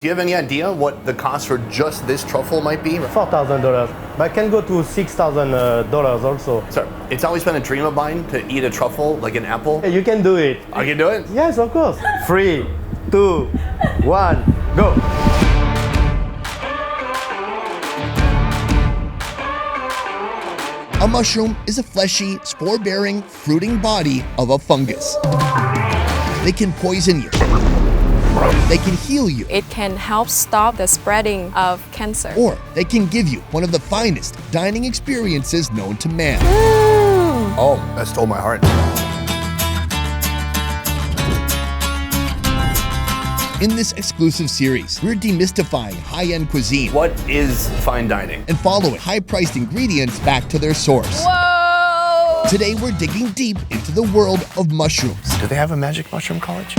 Do you have any idea what the cost for just this truffle might be? $4,000, but can go to $6,000 also. Sir, it's always been a dream of mine to eat a truffle like an apple. Hey, you can do it. I can do it? Yes, of course. 3, 2, 1, go. A mushroom is a fleshy, spore-bearing, fruiting body of a fungus. They can poison you. They can heal you. It can help stop the spreading of cancer. Or they can give you one of the finest dining experiences known to man. Oh, that stole my heart. In this exclusive series, we're demystifying high-end cuisine. What is fine dining? And following high-priced ingredients back to their source. Whoa! Today, we're digging deep into the world of mushrooms. Do they have a magic mushroom college?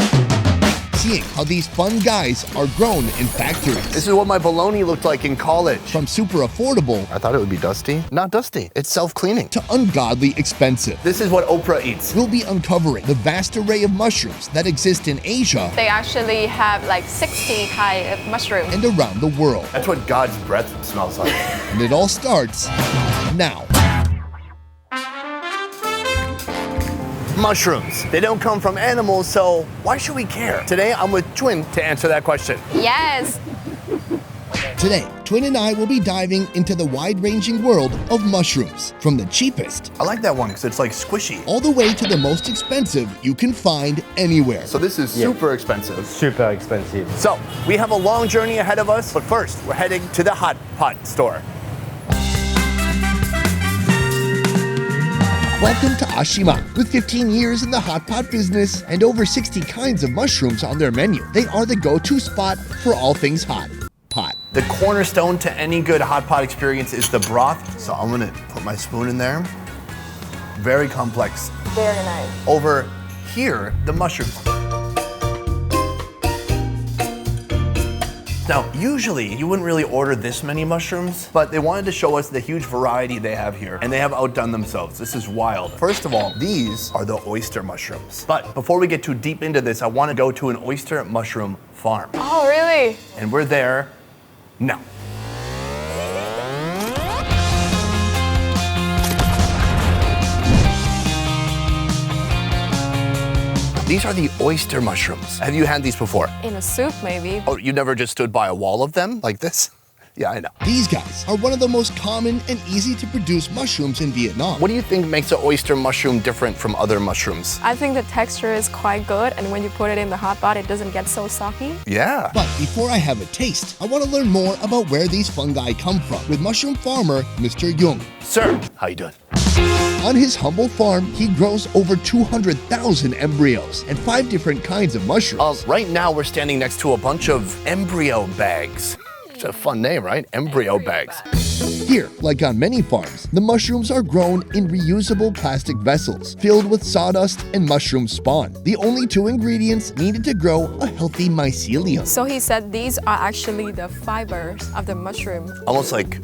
Seeing how these fun guys are grown in factories. This is what my bologna looked like in college. From super affordable I thought it would be dusty. Not dusty. It's self-cleaning. to ungodly expensive. This is what Oprah eats. We'll be uncovering the vast array of mushrooms that exist in Asia They actually have like 60 kind of mushrooms. and around the world. That's what God's breath smells like. And it all starts now. Mushrooms. They don't come from animals, so why should we care? Today, I'm with Truong to answer that question. Yes. Today, Twin and I will be diving into the wide-ranging world of mushrooms, from the cheapest I like that one because it's like squishy. all the way to the most expensive you can find anywhere. So this is super expensive. Super expensive. So we have a long journey ahead of us, but first we're heading to the Hot Pot store. Welcome to ASHIMA. With 15 years in the hot pot business and over 60 kinds of mushrooms on their menu, they are the go-to spot for all things hot pot. The cornerstone to any good hot pot experience is the broth. So I'm gonna put my spoon in there. Very complex. Very nice. Over here, the mushrooms. Now, usually you wouldn't really order this many mushrooms, but they wanted to show us the huge variety they have here, and they have outdone themselves. This is wild. First of all, these are the oyster mushrooms. But before we get too deep into this, I want to go to an oyster mushroom farm. Oh, really? And we're there now. These are the oyster mushrooms. Have you had these before? In a soup, maybe. Oh, you never just stood by a wall of them like this? Yeah, I know. These guys are one of the most common and easy to produce mushrooms in Vietnam. What do you think makes an oyster mushroom different from other mushrooms? I think the texture is quite good, and when you put it in the hot pot, it doesn't get so soggy. Yeah. But before I have a taste, I want to learn more about where these fungi come from with mushroom farmer Mr. Duong. Sir, how you doing? On his humble farm, he grows over 200,000 embryos and 5 different kinds of mushrooms. Right now we're standing next to a bunch of embryo bags. It's a fun name, right? Embryo bags. Here, like on many farms, the mushrooms are grown in reusable plastic vessels filled with sawdust and mushroom spawn, the only 2 ingredients needed to grow a healthy mycelium. So he said these are actually the fibers of the mushroom. Almost like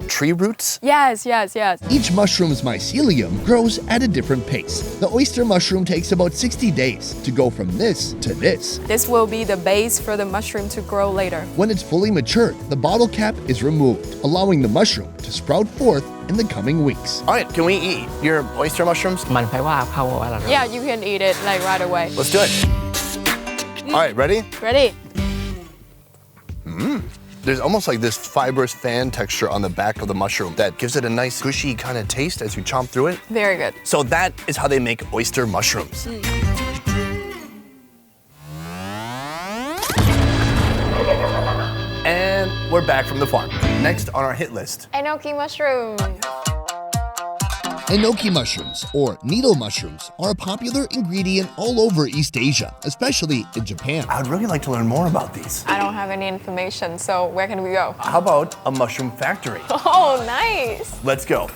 tree roots. Yes, yes, yes. Each mushroom's mycelium grows at a different pace. The oyster mushroom takes about 60 days to go from this to this. This will be the base for the mushroom to grow later. When it's fully matured, the bottle cap is removed, allowing the mushroom to sprout forth in the coming weeks. All right, can we eat your oyster mushrooms? Mình phải qua khâu gọi là Yeah, you can eat it like right away. Let's do it. All right, ready? Ready? There's almost like this fibrous fan texture on the back of the mushroom that gives it a nice gushy kind of taste as you chomp through it. Very good. So that is how they make oyster mushrooms. And we're back from the farm. Next on our hit list. Enoki mushroom. Enoki mushrooms, or needle mushrooms, are a popular ingredient all over East Asia, especially in Japan. I'd really like to learn more about these. I don't have any information, so where can we go? How about a mushroom factory? Oh, nice. Let's go.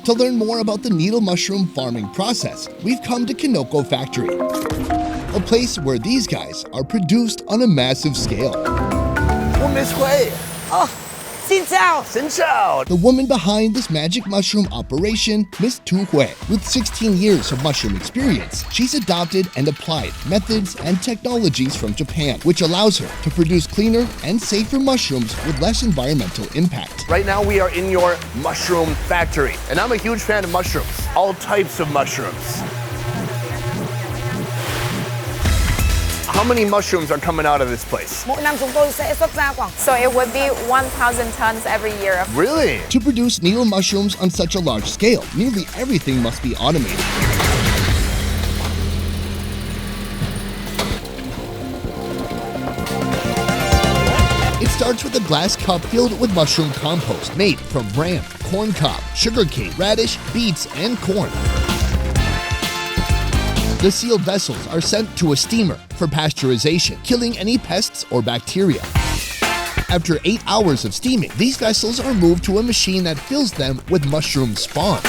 To learn more about the needle mushroom farming process, we've come to Konoko Factory, a place where these guys are produced on a massive scale. 我 Miss Hui. Xin chào. Xin chao. The woman behind this magic mushroom operation, Miss Tu Hui. With 16 years of mushroom experience, she's adopted and applied methods and technologies from Japan, which allows her to produce cleaner and safer mushrooms with less environmental impact. Right now we are in your mushroom factory, and I'm a huge fan of mushrooms. All types of mushrooms. How many mushrooms are coming out of this place? Mỗi năm chúng tôi sẽ xuất ra khoảng So it would be 1,000 tons every year. Really? To produce needle mushrooms on such a large scale, nearly everything must be automated. It starts with a glass cup filled with mushroom compost made from bran, corn cob, sugarcane, radish, beets, and corn. The sealed vessels are sent to a steamer for pasteurization, killing any pests or bacteria. After 8 hours of steaming, these vessels are moved to a machine that fills them with mushroom spawn.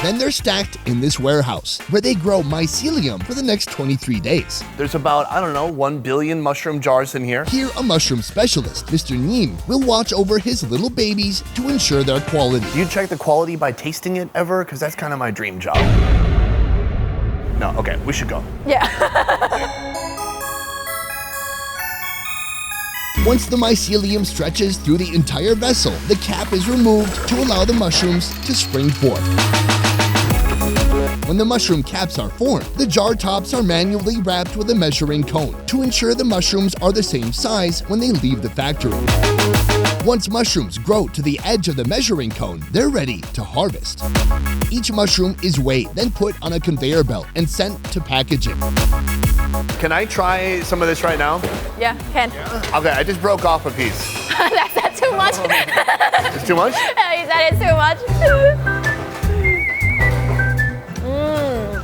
Then they're stacked in this warehouse, where they grow mycelium for the next 23 days. There's about, I don't know, 1 billion mushroom jars in here. Here, a mushroom specialist, Mr. Nguyen, will watch over his little babies to ensure their quality. Do you check the quality by tasting it ever? Because that's kind of my dream job. No, okay, we should go. Yeah. Once the mycelium stretches through the entire vessel, the cap is removed to allow the mushrooms to spring forth. When the mushroom caps are formed, the jar tops are manually wrapped with a measuring cone to ensure the mushrooms are the same size when they leave the factory. Once mushrooms grow to the edge of the measuring cone, they're ready to harvest. Each mushroom is weighed, then put on a conveyor belt and sent to packaging. Can I try some of this right now? Yeah, can. Okay, I just broke off a piece. That's not too much. It's too much? He said it's too much.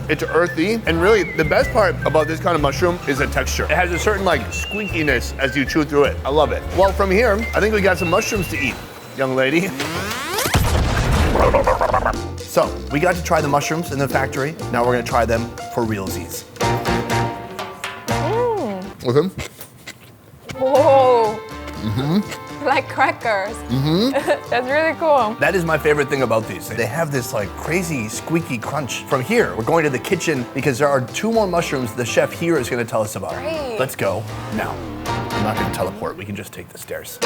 It's earthy, and really the best part about this kind of mushroom is the texture. It has a certain like squeakiness as you chew through it. I love it. Well, from here, I think we got some mushrooms to eat, young lady. So, we got to try the mushrooms in the factory. Now we're gonna try them for realsies. Okay. Whoa. Like crackers. That's really cool. That is my favorite thing about these. They have this like crazy squeaky crunch. From here, we're going to the kitchen because there are 2 more mushrooms the chef here is gonna tell us about. Great. Let's go now. I'm not gonna teleport, we can just take the stairs.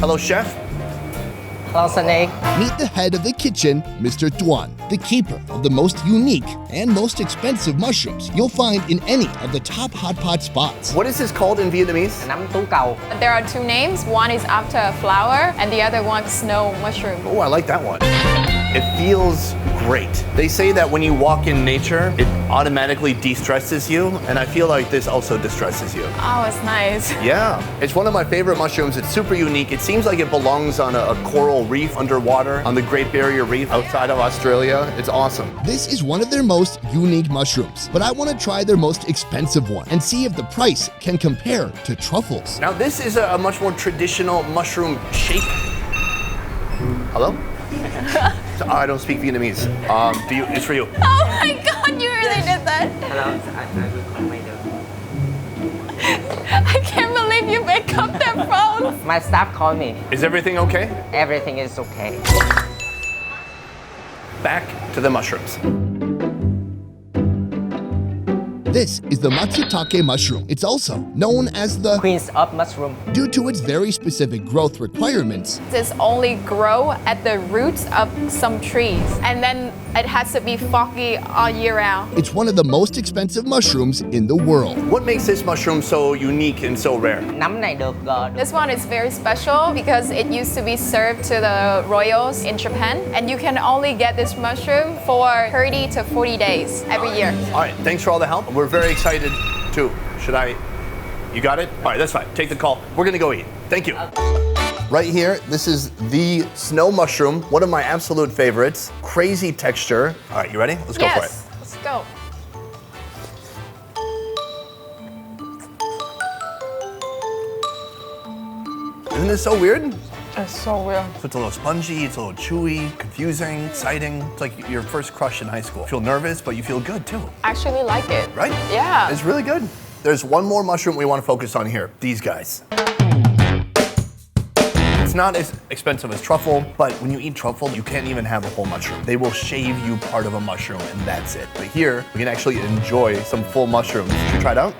Hello, chef. Hello, Sunny. Meet the head of the kitchen, Mr. Thuan, the keeper of the most unique and most expensive mushrooms you'll find in any of the top hot pot spots. What is this called in Vietnamese? Nắm tú cầu. There are 2 names. One is after a flower, and the other one snow mushroom. Oh, I like that one. It feels great. They say that when you walk in nature, it automatically de-stresses you, and I feel like this also distresses you. Oh, it's nice. Yeah, it's one of my favorite mushrooms. It's super unique. It seems like it belongs on a coral reef underwater on the Great Barrier Reef outside of Australia. It's awesome. This is one of their most unique mushrooms, but I want to try their most expensive one and see if the price can compare to truffles. Now this is a much more traditional mushroom shake. Hello? I don't speak Vietnamese. It's for you. Oh my God, you really did that. Hello, I can't believe you picked up their phone. My staff called me. Is everything okay? Everything is okay. Back to the mushrooms. This is the Matsutake mushroom. It's also known as the Queens of Mushroom. due to its very specific growth requirements. This only grow at the roots of some trees, and then it has to be foggy all year round. It's one of the most expensive mushrooms in the world. What makes this mushroom so unique and so rare? Nấm này được This one is very special because it used to be served to the royals in Japan, and you can only get this mushroom for 30 to 40 days every year. All right, thanks for all the help. We're very excited too. You got it? All right, that's fine. Take the call. We're gonna go eat. Thank you. Right here, this is the snow mushroom, one of my absolute favorites. Crazy texture. All right, you ready? Let's go for it. Yes, let's go. Isn't this so weird? It's so weird. So it's a little spongy, it's a little chewy, confusing, exciting. It's like your first crush in high school. You feel nervous, but you feel good too. Actually like it. Right? Yeah. It's really good. There's one more mushroom we want to focus on here. These guys. It's not as expensive as truffle, but when you eat truffle, you can't even have a whole mushroom. They will shave you part of a mushroom and that's it. But here, we can actually enjoy some full mushrooms. Should you try it out?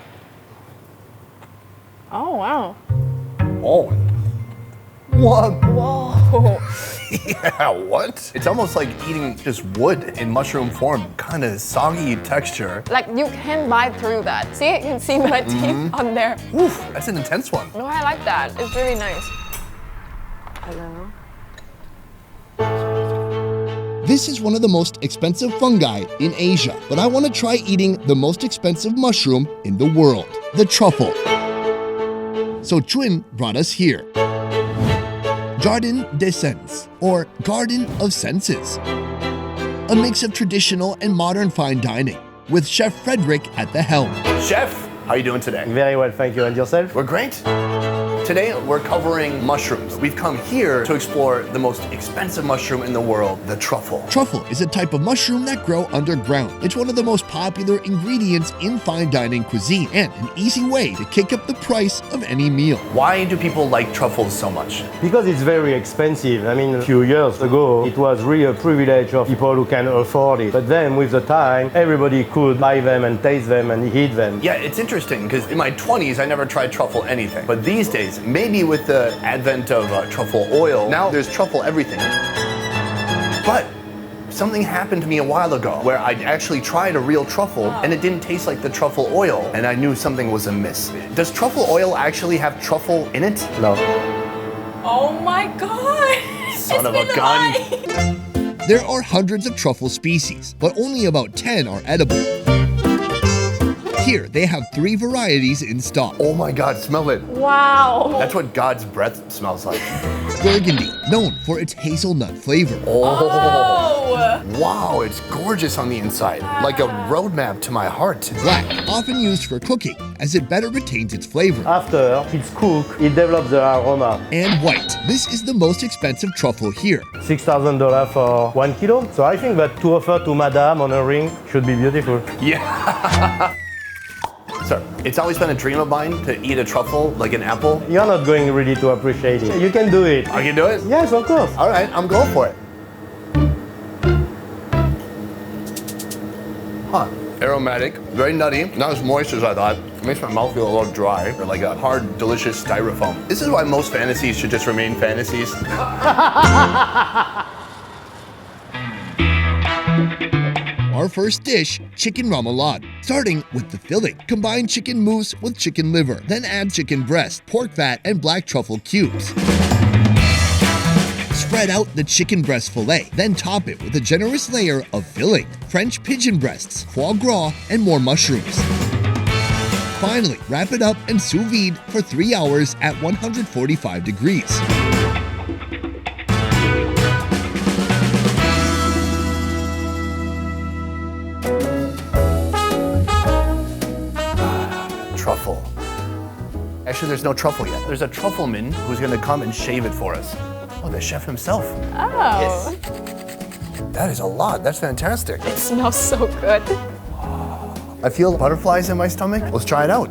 Oh, wow. Oh. What? Whoa. Yeah, what? It's almost like eating just wood in mushroom form. Kind of soggy texture. Like you can bite through that. See, you can see my teeth on there. Oof, that's an intense one. No, I like that. It's really nice. Hello. This is one of the most expensive fungi in Asia, but I want to try eating the most expensive mushroom in the world, the truffle. So Truong brought us here. Jardin des SENS, or Garden of Senses. A mix of traditional and modern fine dining, with Chef Frederick at the helm. Chef, how are you doing today? Very well, thank you. And yourself? We're great. Today, we're covering mushrooms. We've come here to explore the most expensive mushroom in the world, the truffle. Truffle is a type of mushroom that grow underground. It's one of the most popular ingredients in fine dining cuisine and an easy way to kick up the price of any meal. Why do people like truffles so much? Because it's very expensive. I mean, a few years ago, it was really a privilege of people who can afford it. But then, with the time, everybody could buy them and taste them and eat them. Yeah, it's interesting because in my 20s, I never tried truffle anything. But these days, maybe with the advent of truffle oil, now there's truffle everything. But something happened to me a while ago where I actually tried a real truffle and it didn't taste like the truffle oil and I knew something was amiss. Does truffle oil actually have truffle in it? No. Oh my god! Son of a gun. There are hundreds of truffle species, but only about 10 are edible. Here, they have 3 varieties in stock. Oh my God, smell it. Wow. That's what God's breath smells like. Burgundy, known for its hazelnut flavor. Oh, wow, it's gorgeous on the inside. Like a roadmap to my heart. Black, often used for cooking, as it better retains its flavor. After it's cooked, it develops the aroma. And white, this is the most expensive truffle here. $6,000 for 1 kilo. So I think that to offer to Madame on a ring should be beautiful. Yeah. So, it's always been a dream of mine to eat a truffle like an apple. You're not going really to appreciate it. You can do it. I can do it? Yes, of course. All right, I'm going for it. Huh. Aromatic, very nutty, not as moist as I thought. It makes my mouth feel a little dry, or like a hard, delicious styrofoam. This is why most fantasies should just remain fantasies. Our first dish, chicken remoulade. Starting with the filling. Combine chicken mousse with chicken liver, then add chicken breast, pork fat, and black truffle cubes. Spread out the chicken breast fillet, then top it with a generous layer of filling, French pigeon breasts, foie gras, and more mushrooms. Finally, wrap it up and sous vide for 3 hours at 145 degrees. Truffle. Actually, there's no truffle yet. There's a truffleman who's gonna come and shave it for us. Oh, the chef himself. Oh. Yes. That is a lot. That's fantastic. It smells so good. I feel butterflies in my stomach. Let's try it out.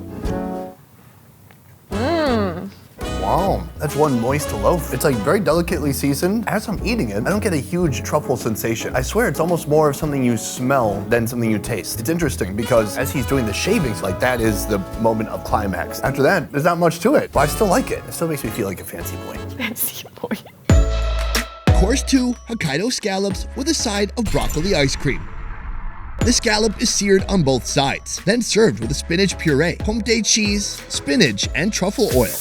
Wow, that's one moist loaf. It's like very delicately seasoned. As I'm eating it, I don't get a huge truffle sensation. I swear it's almost more of something you smell than something you taste. It's interesting because as he's doing the shavings, like that is the moment of climax. After that, there's not much to it, but I still like it. It still makes me feel like a fancy boy. Fancy boy. Course 2, Hokkaido scallops with a side of broccoli ice cream. The scallop is seared on both sides, then served with a spinach puree, pommes cheese, spinach, and truffle oil.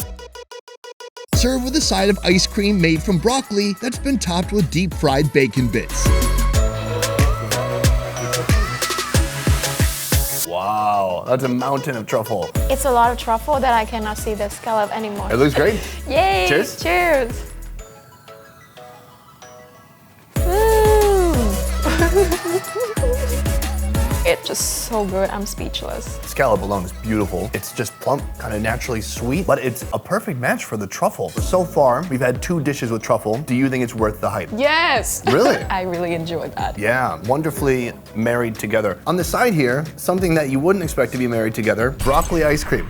Serve with a side of ice cream made from broccoli that's been topped with deep-fried bacon bits. Wow, that's a mountain of truffle. It's a lot of truffle that I cannot see the scallop anymore. It looks great. Yay! Cheers. Cheers! It just so good. I'm speechless. Scallop alone is beautiful. It's just plump, kind of naturally sweet, but it's a perfect match for the truffle. So far, we've had 2 dishes with truffle. Do you think it's worth the hype? Yes! Really? I really enjoyed that. Yeah, wonderfully married together. On the side here, something that you wouldn't expect to be married together, broccoli ice cream.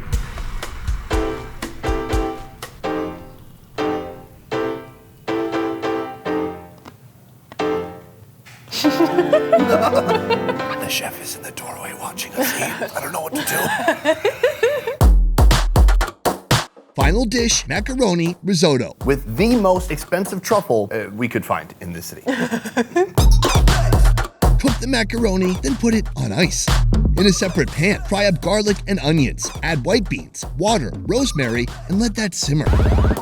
The chef is in the doorway watching us eat. I don't know what to do. Final dish, macaroni risotto. With the most expensive truffle we could find in this city. Cook the macaroni, then put it on ice. In a separate pan, fry up garlic and onions. Add white beans, water, rosemary, and let that simmer.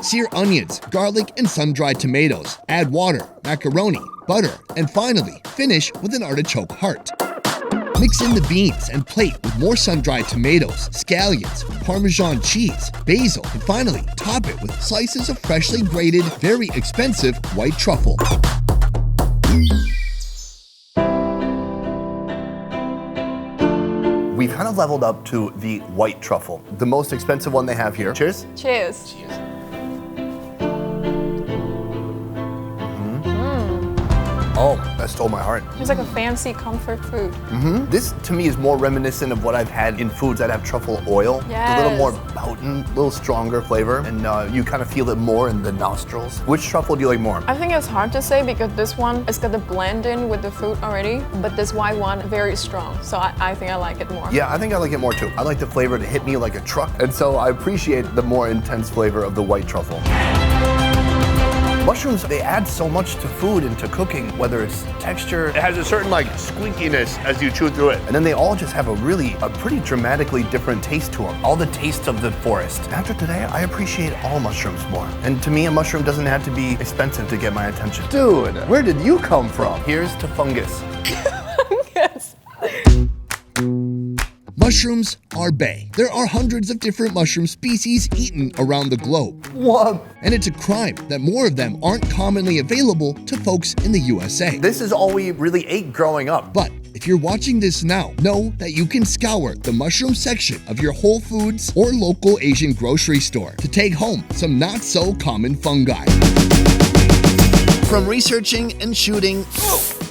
Sear onions, garlic, and sun-dried tomatoes. Add water, macaroni, butter, and finally, finish with an artichoke heart. Mix in the beans and plate with more sun-dried tomatoes, scallions, Parmesan cheese, basil, and finally, top it with slices of freshly grated, very expensive white truffle. We've kind of leveled up to the white truffle, the most expensive one they have here. Cheers. Cheers. Oh, that stole my heart. It's like a fancy comfort food. This, to me, is more reminiscent of what I've had in foods that have truffle oil. A little more potent, a little stronger flavor, and you kind of feel it more in the nostrils. Which truffle do you like more? I think it's hard to say because this one is got the blend in with the food already, but this white one, very strong. So I think I like it more. Yeah, I think I like it more too. I like the flavor to hit me like a truck, and so I appreciate the more intense flavor of the white truffle. Mushrooms, they add so much to food and to cooking, whether it's texture. It has a certain like squeakiness as you chew through it. And then they all just have a pretty dramatically different taste to them. All the taste of the forest. After today, I appreciate all mushrooms more. And to me, a mushroom doesn't have to be expensive to get my attention. Dude, where did you come from? Here's to fungus. Yes. Mushrooms are bae. There are hundreds of different mushroom species eaten around the globe. What? And it's a crime that more of them aren't commonly available to folks in the USA. This is all we really ate growing up. But if you're watching this now, know that you can scour the mushroom section of your Whole Foods or local Asian grocery store to take home some not so common fungi. From researching and shooting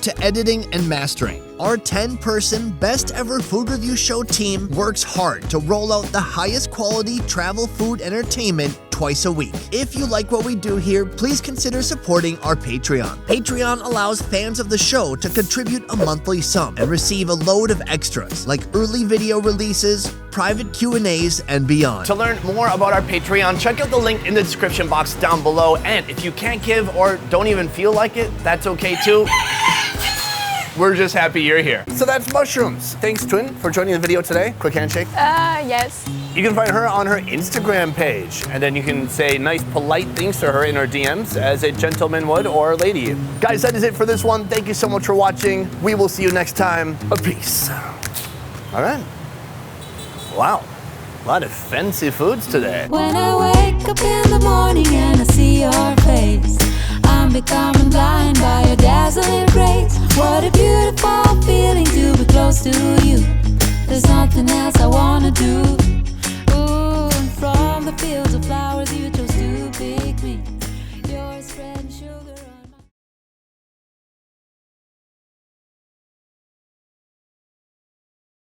to editing and mastering, our 10-person best ever food review show team works hard to roll out the highest quality travel food entertainment twice a week. If you like what we do here, please consider supporting our Patreon. Patreon allows fans of the show to contribute a monthly sum and receive a load of extras like early video releases, private Q&As, and beyond. To learn more about our Patreon, check out the link in the description box down below. And if you can't give or don't even feel like it, that's okay too. We're just happy you're here. So that's mushrooms. Thanks, Thuan, for joining the video today. Quick handshake. Yes. You can find her on her Instagram page, and then you can say nice, polite things to her in her DMs as a gentleman would or lady. Guys, that is it for this one. Thank you so much for watching. We will see you next time. Peace. All right. Wow. A lot of fancy foods today. When I wake up in the morning and I see your face, I'm becoming blind by your dazzling grace. What a beautiful feeling to be close to you.